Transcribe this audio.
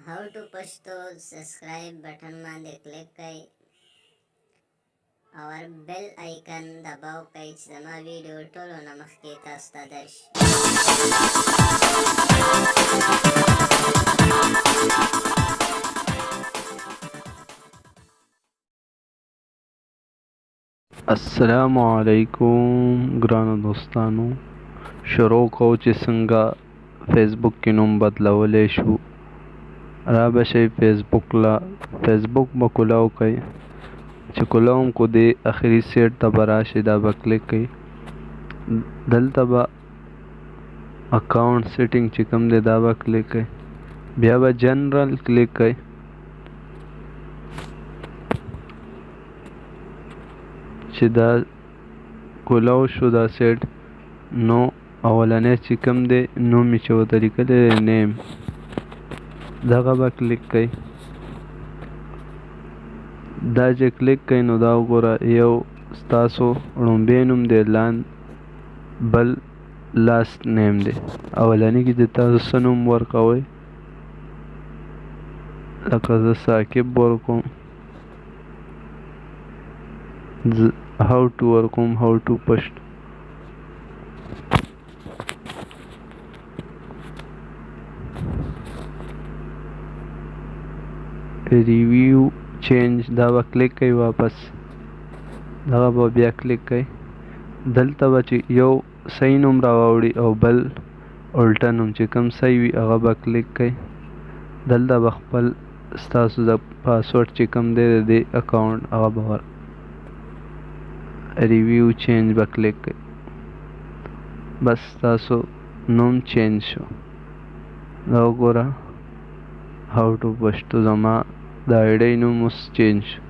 how to Pashto subscribe button باندې کلیک کړئ او بیل آیکن دباو کړئ چې زما ویډیو ټولو نه مخکې تاسو ته درشي. السلام علیکم ګرانو دوستانو، شروع کو چې څنګه فیسبوک کې نوم بدلولی شو. را بشئ فیسبوک به کلاو کوئ، چې کلاوم کو دی اخري سیټ ته به راشئ، دا به کلیک کوئ. دلته به اکاونټ سیټینګ چې کوم دی دا به کلیک کوئ، بیا به جنرال کلیک کوئ. چې دا کولاو شو دا سیټ، نو اولنی چې کوم دی نوم یې چې ورته لیکلی دی نیم، دغه به کلیک کوئ. دا چې کلیک کوئ نو دا وګوره یو ستاسو لومبی نوم دی، بل لاست نیم دی. اولنی کې د تاسو څه نوم ورکوئ، لکه زه ثاقب ورکوم، how to ورکوم how to پشتو. ریویو چینج دا به کلیک کوئ، واپس دغه به بیا کلیک کوئ. دلته به چې یو صحیح نوم راوړي او بل الټه نوم چې کوم صحیح وي هغه به کلیک کوئ. دلته به خپل ستاسو د پاسورډ چې کوم دی د دې اکاونټ هغه به ریویو چینج به کلیک کوئ. بس تاسو نوم چینج شو. دا وګوره how to پشتو زما د ايډۍ نوم اوس چینج شو.